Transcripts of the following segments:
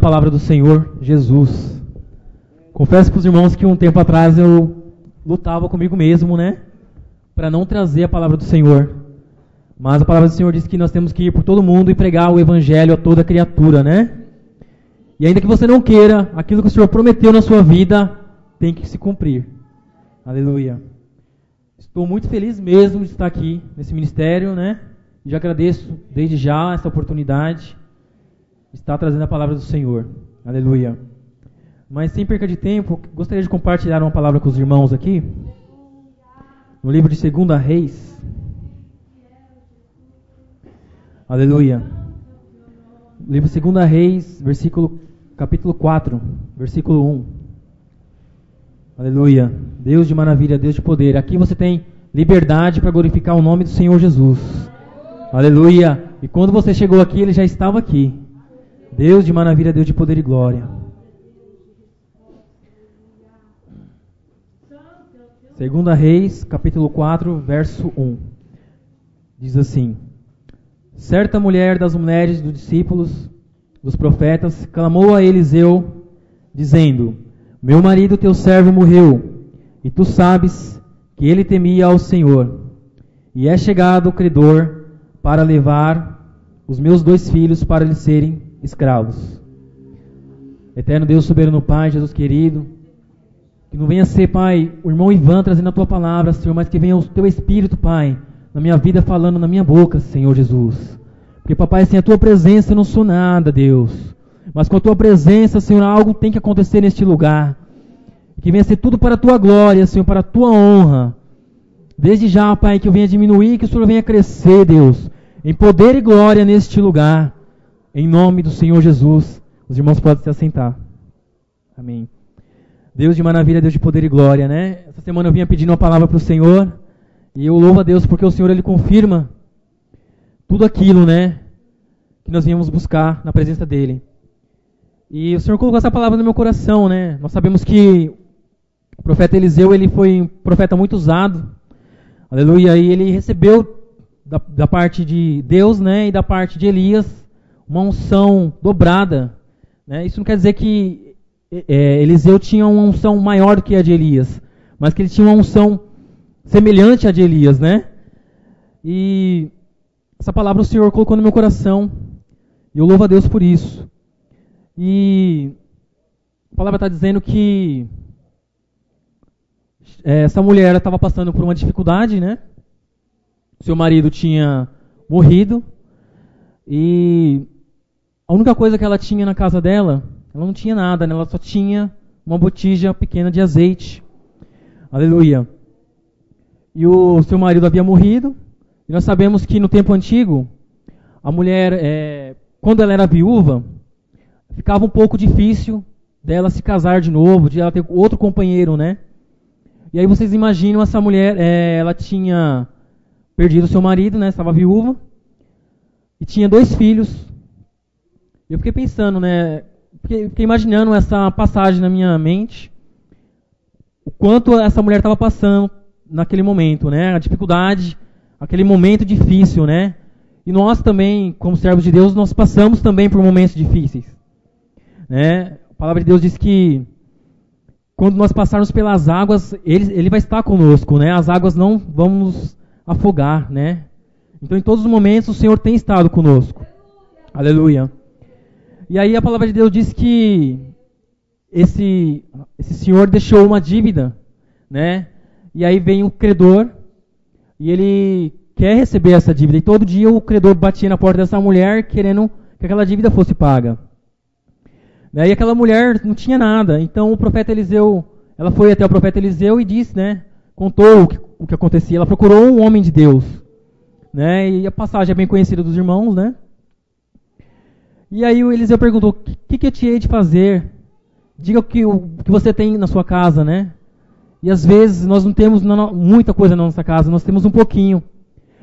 Palavra do Senhor Jesus. Confesso para os irmãos que um tempo atrás eu lutava comigo mesmo, né? Para não trazer a palavra do Senhor. Mas a palavra do Senhor diz que nós temos que ir por todo mundo e pregar o Evangelho a toda criatura, né? E ainda que você não queira, aquilo que o Senhor prometeu na sua vida tem que se cumprir. Aleluia. Estou muito feliz mesmo de estar aqui nesse ministério, né? E já agradeço desde já essa oportunidade de estar trazendo a palavra do Senhor. Aleluia. Mas sem perca de tempo, gostaria de compartilhar uma palavra com os irmãos aqui. No livro de 2 Reis. Aleluia. Livro de 2 Reis, capítulo 4, versículo 1. Aleluia. Deus de maravilha, Deus de poder. Aqui você tem liberdade para glorificar o nome do Senhor Jesus. Aleluia. E quando você chegou aqui, Ele já estava aqui. Deus de maravilha, Deus de poder e glória. 2 Reis, capítulo 4, verso 1. Diz assim: certa mulher das mulheres dos discípulos dos profetas clamou a Eliseu, dizendo: meu marido teu servo morreu, e tu sabes que ele temia ao Senhor, e é chegado o credor para levar os meus 2 filhos para lhe serem escravos. Eterno Deus, soberano Pai, Jesus querido, que não venha ser, Pai, o irmão Ivan trazendo a Tua palavra, Senhor, mas que venha o Teu Espírito, Pai, na minha vida, falando na minha boca, Senhor Jesus. Porque, Papai, sem a Tua presença eu não sou nada, Deus. Mas com a Tua presença, Senhor, algo tem que acontecer neste lugar. Que venha ser tudo para a Tua glória, Senhor, para a Tua honra. Desde já, Pai, que eu venha diminuir, que o Senhor venha crescer, Deus, em poder e glória neste lugar. Em nome do Senhor Jesus. Os irmãos podem se assentar. Amém. Deus de maravilha, Deus de poder e glória, né? Essa semana eu vinha pedindo uma palavra para o Senhor. E eu louvo a Deus porque o Senhor, Ele confirma tudo aquilo, né? Que nós viemos buscar na presença dEle. E o Senhor colocou essa palavra no meu coração, né? Nós sabemos que o profeta Eliseu, ele foi um profeta muito usado. Aleluia. E ele recebeu da parte de Deus, né? E da parte de Elias uma unção dobrada, né? Isso não quer dizer que Eliseu tinha uma unção maior do que a de Elias, mas que ele tinha uma unção semelhante à de Elias, né? E essa palavra o Senhor colocou no meu coração, e eu louvo a Deus por isso. E a palavra está dizendo que essa mulher estava passando por uma dificuldade, né? Seu marido tinha morrido, e a única coisa que ela tinha na casa dela, ela não tinha nada, né? Ela só tinha uma botija pequena de azeite. Aleluia. E o seu marido havia morrido. E nós sabemos que no tempo antigo, a mulher, quando ela era viúva, ficava um pouco difícil dela se casar de novo, de ela ter outro companheiro, né? E aí vocês imaginam essa mulher, ela tinha perdido seu marido, né? Estava viúva. E tinha 2 filhos. Eu fiquei pensando, né? Fiquei imaginando essa passagem na minha mente. O quanto essa mulher estava passando naquele momento, né? A dificuldade, aquele momento difícil, né? E nós também, como servos de Deus, nós passamos também por momentos difíceis, né? A palavra de Deus diz que quando nós passarmos pelas águas, Ele vai estar conosco, né? As águas não vão nos afogar, né? Então, em todos os momentos, o Senhor tem estado conosco. Aleluia. E aí a palavra de Deus diz que esse senhor deixou uma dívida, né? E aí vem o credor e ele quer receber essa dívida. E todo dia o credor batia na porta dessa mulher querendo que aquela dívida fosse paga. E aquela mulher não tinha nada. Então o profeta Eliseu, ela foi até o profeta Eliseu e disse, né? Contou o que acontecia. Ela procurou um homem de Deus, né? E a passagem é bem conhecida dos irmãos, né? E aí o Eliseu perguntou: o que eu te hei de fazer? Diga o que você tem na sua casa, né? E às vezes nós não temos muita coisa na nossa casa, nós temos um pouquinho.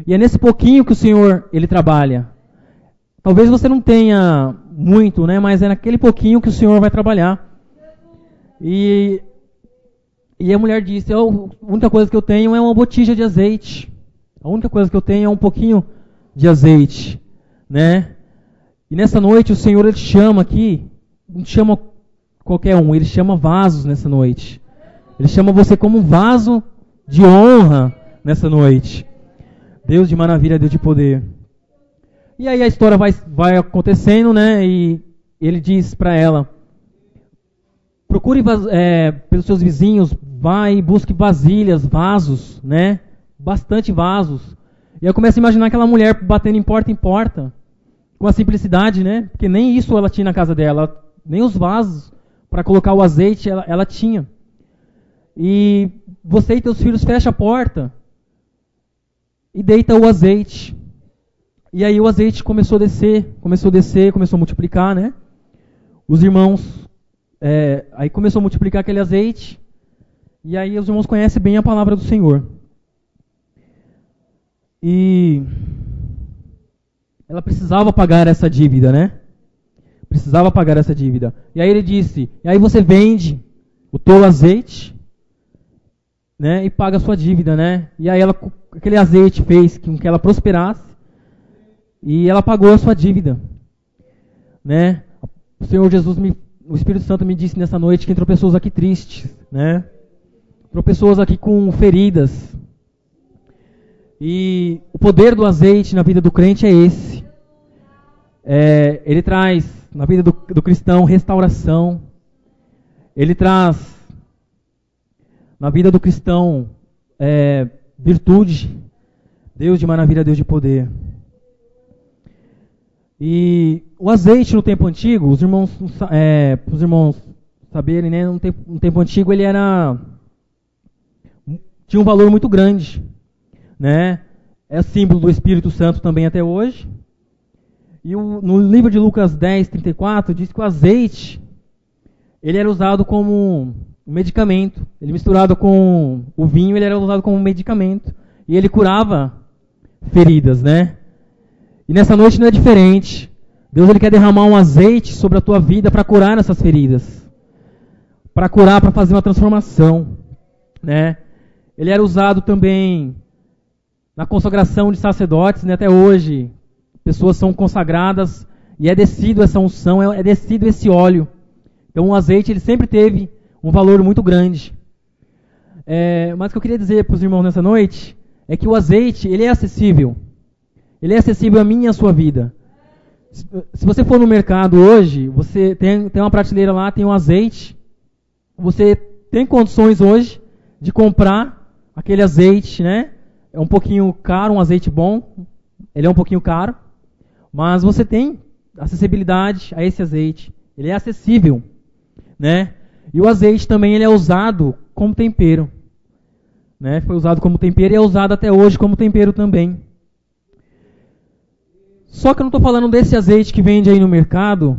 E é nesse pouquinho que o Senhor, Ele trabalha. Talvez você não tenha muito, né? Mas é naquele pouquinho que o Senhor vai trabalhar. E a mulher disse: a única coisa que eu tenho é uma botija de azeite. A única coisa que eu tenho é um pouquinho de azeite, né? E nessa noite o Senhor, Ele te chama aqui. não chama qualquer um, Ele chama vasos nessa noite. Ele chama você como um vaso de honra nessa noite. Deus de maravilha, Deus de poder. E aí a história vai acontecendo, né? E ele diz para ela: procure pelos seus vizinhos, vai e busque vasilhas, vasos, né? Bastante vasos. E eu começo a imaginar aquela mulher batendo em porta, com a simplicidade, né? Porque nem isso ela tinha na casa dela, nem os vasos para colocar o azeite ela tinha. E você e teus filhos fecham a porta e deita o azeite. E aí o azeite começou a descer, começou a multiplicar, né? Os irmãos, aí começou a multiplicar aquele azeite, e aí os irmãos conhecem bem a palavra do Senhor. E ela precisava pagar essa dívida, né? Precisava pagar essa dívida. E aí ele disse: e aí você vende o teu azeite, né? E paga a sua dívida, né? E aí aquele azeite fez com que ela prosperasse. E ela pagou a sua dívida, né? O Senhor Jesus, o Espírito Santo me disse nessa noite que entrou pessoas aqui tristes, né? Entrou pessoas aqui com feridas. E o poder do azeite na vida do crente é esse. Ele traz na vida do cristão restauração. Ele traz na vida do cristão virtude. Deus de maravilha, Deus de poder. E o azeite no tempo antigo, os irmãos saberem, né? No tempo antigo ele tinha um valor muito grande, né? É símbolo do Espírito Santo também até hoje. E no livro de Lucas 10:34 diz que o azeite ele era usado como um medicamento. Ele misturado com o vinho, ele era usado como um medicamento e ele curava feridas, né? E nessa noite não é diferente. Deus ele quer derramar um azeite sobre a tua vida para curar essas feridas. Para curar, para fazer uma transformação, né? Ele era usado também na consagração de sacerdotes, né? Até hoje, pessoas são consagradas e é descido essa unção, é descido esse óleo. Então o azeite ele sempre teve um valor muito grande. Mas o que eu queria dizer para os irmãos nessa noite é que o azeite ele é acessível. Ele é acessível a mim e a sua vida. Se você for no mercado hoje, você tem uma prateleira lá, tem um azeite. Você tem condições hoje de comprar aquele azeite, né? É um pouquinho caro, um azeite bom. Ele é um pouquinho caro. Mas você tem acessibilidade a esse azeite. Ele é acessível, né? E o azeite também ele é usado como tempero. Né? Foi usado como tempero e é usado até hoje como tempero também. Só que eu não estou falando desse azeite que vende aí no mercado,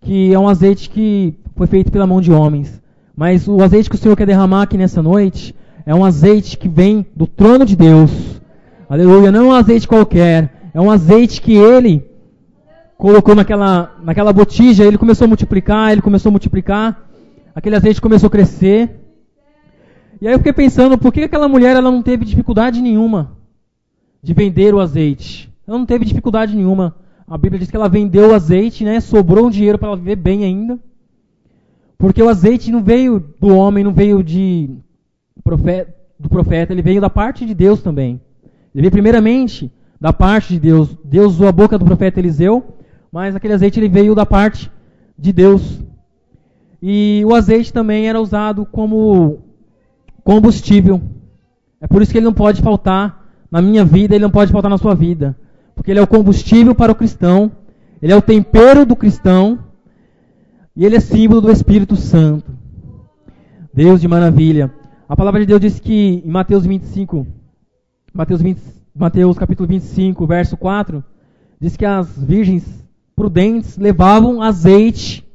que é um azeite que foi feito pela mão de homens. Mas o azeite que o Senhor quer derramar aqui nessa noite é um azeite que vem do trono de Deus. Aleluia, não é um azeite qualquer. É um azeite que Ele colocou naquela botija, Ele começou a multiplicar, aquele azeite começou a crescer. E aí eu fiquei pensando, por que aquela mulher ela não teve dificuldade nenhuma de vender o azeite? Ela não teve dificuldade nenhuma. A Bíblia diz que ela vendeu o azeite, né? Sobrou um dinheiro para ela viver bem ainda. Porque o azeite não veio do homem, não veio do profeta, ele veio da parte de Deus também. Ele veio primeiramente da parte de Deus. Deus usou a boca do profeta Eliseu, mas aquele azeite ele veio da parte de Deus. E o azeite também era usado como combustível. É por isso que ele não pode faltar na minha vida, ele não pode faltar na sua vida. Porque ele é o combustível para o cristão, ele é o tempero do cristão, e ele é símbolo do Espírito Santo. Deus de maravilha. A palavra de Deus diz que em Mateus capítulo 25, verso 4, diz que as virgens prudentes levavam azeite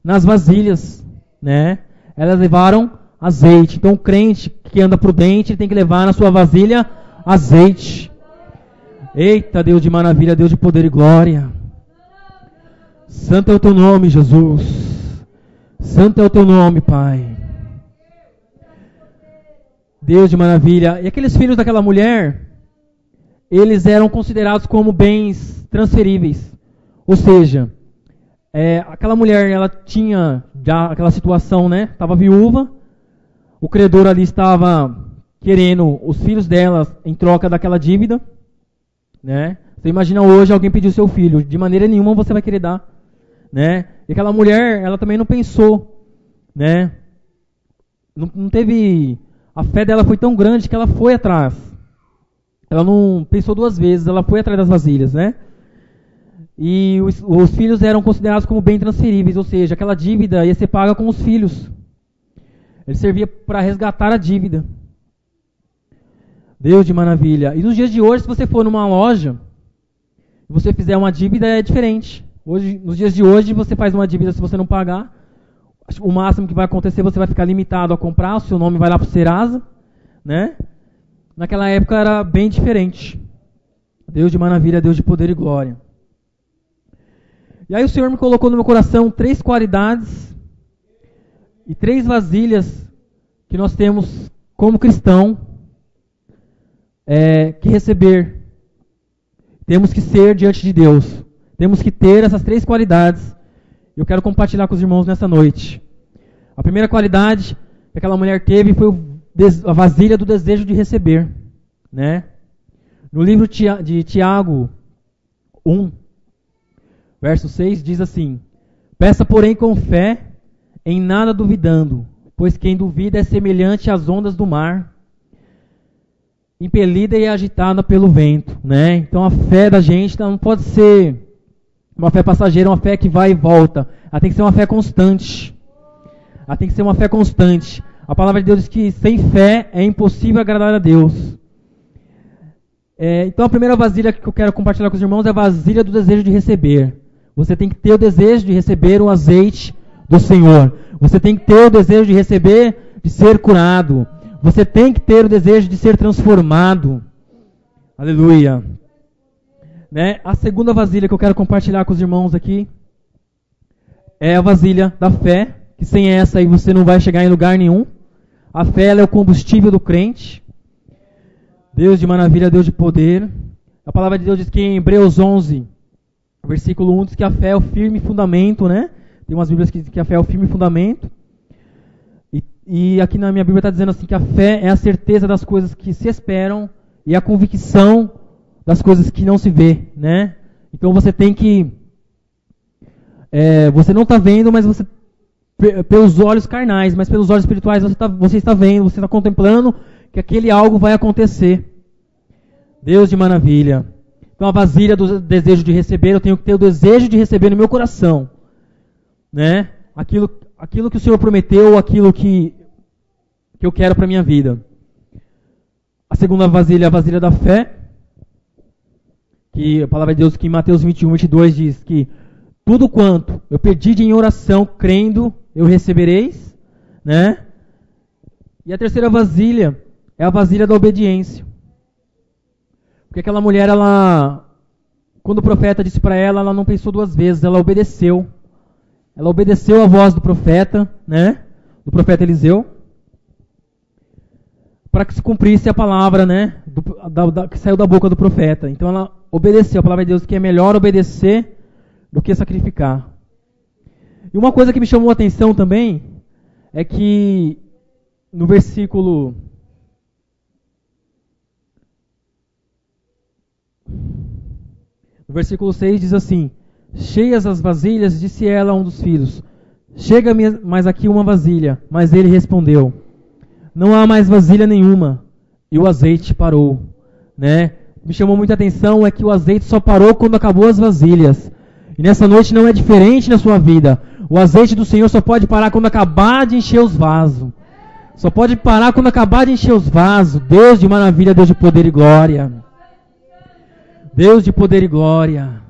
nas vasilhas, né? Elas levaram azeite. Então o crente que anda prudente, ele tem que levar na sua vasilha azeite. Eita, Deus de maravilha, Deus de poder e glória. Santo é o teu nome, Jesus. Santo é o teu nome, Pai. Deus de maravilha. E aqueles filhos daquela mulher, eles eram considerados como bens transferíveis. Ou seja, aquela mulher, ela tinha já aquela situação, né? Estava viúva, o credor ali estava querendo os filhos dela em troca daquela dívida, né? Você imagina hoje alguém pedir o seu filho, de maneira nenhuma você vai querer dar, né? E aquela mulher, ela também não pensou, né? Não teve, a fé dela foi tão grande que ela foi atrás. Ela não pensou duas vezes, ela foi atrás das vasilhas, né? E os filhos eram considerados como bem transferíveis, ou seja, aquela dívida ia ser paga com os filhos. Ele servia para resgatar a dívida. Deus de maravilha. E nos dias de hoje, se você for numa loja, e você fizer uma dívida, é diferente. Hoje, nos dias de hoje, você faz uma dívida, se você não pagar, o máximo que vai acontecer, você vai ficar limitado a comprar, o seu nome vai lá para o Serasa, né? Naquela época era bem diferente. Deus de maravilha, Deus de poder e glória. E aí o Senhor me colocou no meu coração 3 qualidades e 3 vasilhas que nós temos como cristão que receber. Temos que ser diante de Deus. Temos que ter essas 3 qualidades. Eu quero compartilhar com os irmãos nessa noite. A primeira qualidade que aquela mulher teve foi a vasilha do desejo de receber, né? No livro de Tiago 1, verso 6, diz assim: peça, porém, com fé, em nada duvidando, pois quem duvida é semelhante às ondas do mar, impelida e agitada pelo vento, né? Então a fé da gente não pode ser uma fé passageira, uma fé que vai e volta. Ela tem que ser uma fé constante. Ela tem que ser uma fé constante. A palavra de Deus diz que sem fé é impossível agradar a Deus. Então a primeira vasilha que eu quero compartilhar com os irmãos é a vasilha do desejo de receber. Você tem que ter o desejo de receber o azeite do Senhor. Você tem que ter o desejo de receber, de ser curado. Você tem que ter o desejo de ser transformado. Aleluia. Né? A segunda vasilha que eu quero compartilhar com os irmãos aqui é a vasilha da fé, que sem essa aí você não vai chegar em lugar nenhum. A fé ela é o combustível do crente. Deus de maravilha, Deus de poder. A palavra de Deus diz que em Hebreus 11, versículo 1, diz que a fé é o firme fundamento, né? Tem umas bíblias que dizem que a fé é o firme fundamento. E aqui na minha Bíblia está dizendo assim que a fé é a certeza das coisas que se esperam e a convicção das coisas que não se vê, né? Então você tem que... você não está vendo, mas você... pelos olhos carnais, mas pelos olhos espirituais você está vendo, você está contemplando que aquele algo vai acontecer. Deus de maravilha. Então a vasilha do desejo de receber, eu tenho que ter o desejo de receber no meu coração, né? Aquilo que o Senhor prometeu, aquilo que eu quero para a minha vida. A segunda vasilha é a vasilha da fé, que a palavra de Deus que em Mateus 21, 22 diz que tudo quanto eu pedi em oração, crendo, eu recebereis, né? E a terceira vasilha é a vasilha da obediência. Porque aquela mulher, quando o profeta disse para ela, ela não pensou duas vezes, ela obedeceu. Ela obedeceu a voz do profeta, né? Do profeta Eliseu, para que se cumprisse a palavra, né? Que saiu da boca do profeta. Então ela obedeceu. A palavra de Deus que é melhor obedecer do que sacrificar. E uma coisa que me chamou a atenção também é que no versículo 6 diz assim: cheias as vasilhas, disse ela a um dos filhos, chega-me mais aqui uma vasilha. Mas ele respondeu: não há mais vasilha nenhuma. E o azeite parou, né? Me chamou muita atenção é que o azeite só parou quando acabou as vasilhas. E nessa noite não é diferente na sua vida. O azeite do Senhor só pode parar quando acabar de encher os vasos. Só pode parar quando acabar de encher os vasos. Deus de maravilha, Deus de poder e glória. Deus de poder e glória.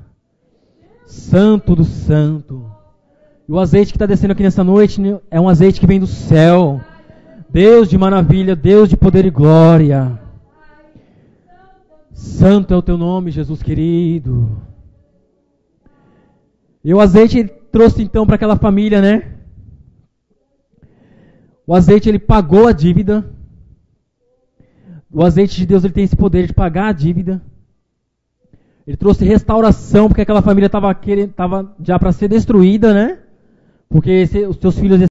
Santo do santo. E o azeite que está descendo aqui nessa noite é um azeite que vem do céu. Deus de maravilha, Deus de poder e glória. Santo é o teu nome, Jesus querido. E o azeite trouxe então para aquela família, né? O azeite ele pagou a dívida. O azeite de Deus ele tem esse poder de pagar a dívida. Ele trouxe restauração, porque aquela família estava já para ser destruída, né? Porque os teus filhos